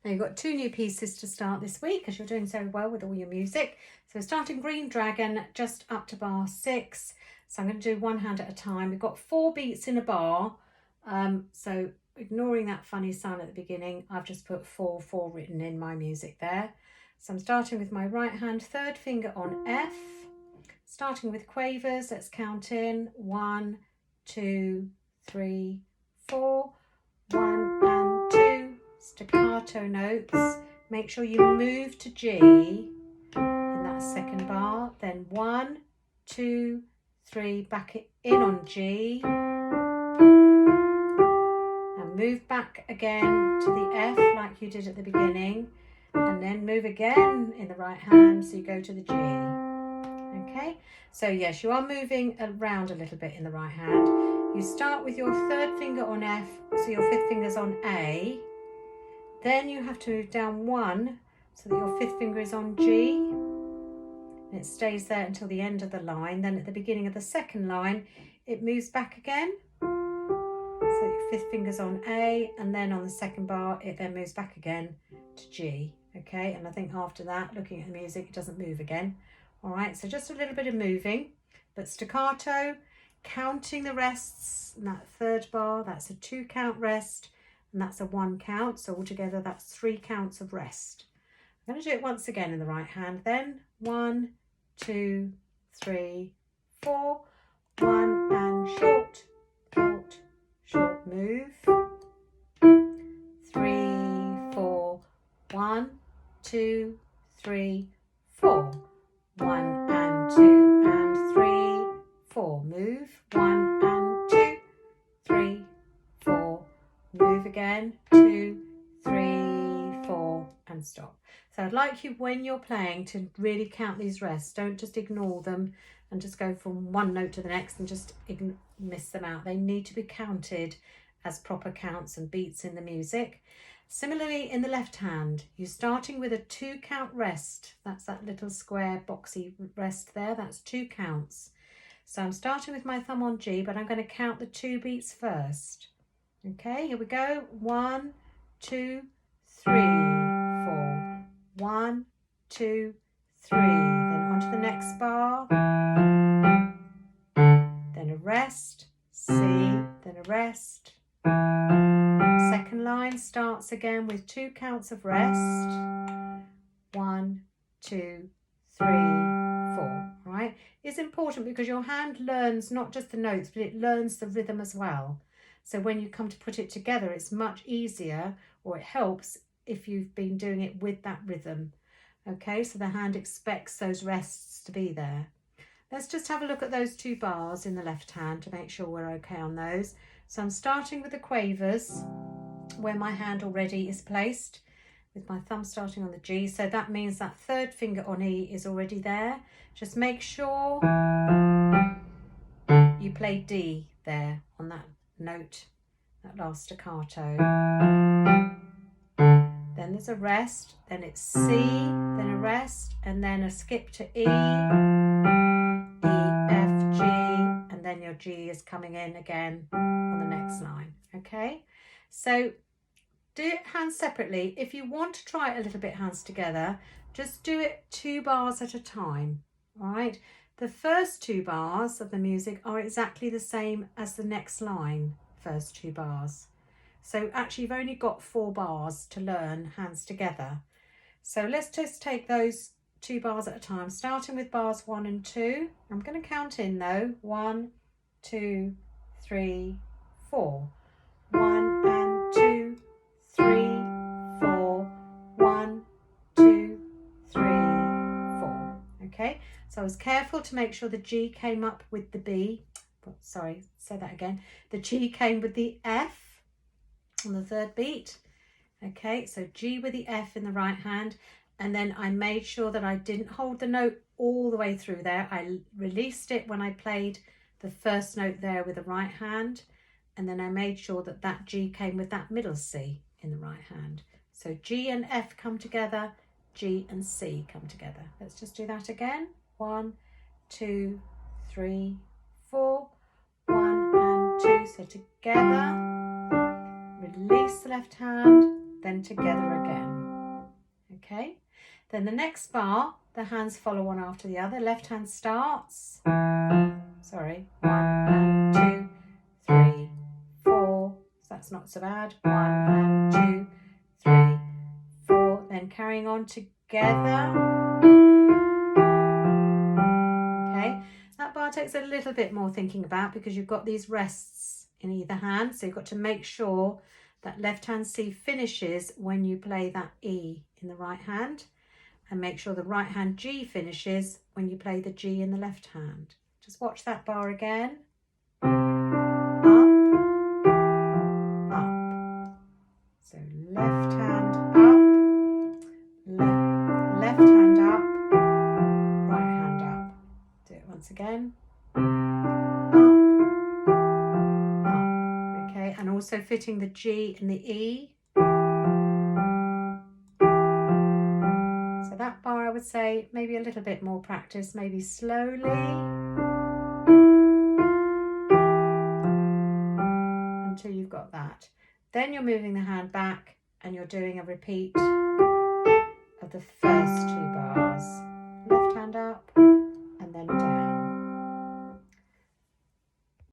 Now you've got 2 new pieces to start this week as you're doing so well with all your music. So starting Green Dragon just up to bar 6. So I'm going to do one hand at a time. We've got 4 beats in a bar. So ignoring that funny sound at the beginning, I've just put 4 written in my music there. So I'm starting with my right hand, third finger on F. Starting with quavers, let's count in 1, 2, 3, 4. 1 and 2. Staccato notes. Make sure you move to G in that second bar. Then 1, 2, 3. Back it in on G. And move back again to the F like you did at the beginning. And then move again in the right hand so you go to the G. Okay, so yes, you are moving around a little bit in the right hand. You start with your third finger on F, so your fifth finger's on A. Then you have to move down 1 so that your fifth finger is on G. And it stays there until the end of the line. Then at the beginning of the second line, it moves back again. So your fifth finger's on A, and then on the second bar, it then moves back again to G. Okay, and I think after that, looking at the music, it doesn't move again. All right, so just a little bit of moving, but staccato, counting the rests in that third bar, that's a 2 count rest, and that's a 1 count. So altogether, that's 3 counts of rest. I'm going to do it once again in the right hand then. 1, 2, 3, 4. 1 and short, short, short move. 3, 4. 1, 2, 3, 4. 1 and 2 and 3, 4. Move. 1 and 2, 3, 4. Move again. 2, 3, 4, and stop. So I'd like you, when you're playing, to really count these rests. Don't just ignore them and just go from one note to the next and just miss them out. They need to be counted as proper counts and beats in the music. Similarly, in the left hand, you're starting with a 2 count rest. That's that little square boxy rest there. That's 2 counts. So I'm starting with my thumb on G, but I'm going to count the 2 beats first. Okay, here we go. 1, 2, 3, 4. 1, 2, 3. Then on to the next bar. Then a rest. C. Then a rest. Second line starts again with 2 counts of rest. 1, 2, 3, 4. Right? It's important because your hand learns not just the notes, but it learns the rhythm as well. So when you come to put it together, it's much easier, or it helps if you've been doing it with that rhythm. Okay, so the hand expects those rests to be there. Let's just have a look at those 2 bars in the left hand to make sure we're okay on those. So I'm starting with the quavers, where my hand already is placed, with my thumb starting on the G. So that means that third finger on E is already there. Just make sure you play D there on that note, that last staccato. Then there's a rest, then it's C, then a rest, and then a skip to E, E, F, G, and then your G is coming in again on the next line. Okay, so do it hands separately. If you want to try it a little bit hands together, just do it 2 bars at a time. All right, the first 2 bars of the music are exactly the same as the next line, first 2 bars. So actually you've only got 4 bars to learn hands together. So let's just take those 2 bars at a time, starting with bars 1 and 2. I'm going to count in though. 1, 2, 3, 4. 1 and 2, 3, 4. 1, 2, 3, 4. Okay, so I was careful to make sure the G came up with the B. Sorry, say that again. The G came with the F on the third beat. Okay, so G with the F in the right hand, and then I made sure that I didn't hold the note all the way through there. I released it when I played the first note there with the right hand, and then I made sure that that G came with that middle C in the right hand. So G and F come together, G and C come together. Let's just do that again. 1, 2, 3, 4. 1 and 2. So together, release the left hand, then together again. Okay, then the next bar, the hands follow one after the other. Left hand starts, 1 and 2, 3, 4, so that's not so bad, 1 and 2, 3, 4, then carrying on together. Okay, that bar takes a little bit more thinking about because you've got these rests in either hand, so you've got to make sure that left hand C finishes when you play that E in the right hand, and make sure the right hand G finishes when you play the G in the left hand. Just watch that bar again. Up, up. So left hand up, left hand up, right hand up. Do it once again. Up, okay, and also fitting the G and the E. So that bar, I would say, maybe a little bit more practice, maybe slowly, until you've got that. Then you're moving the hand back and you're doing a repeat of the first 2 bars. Left hand up,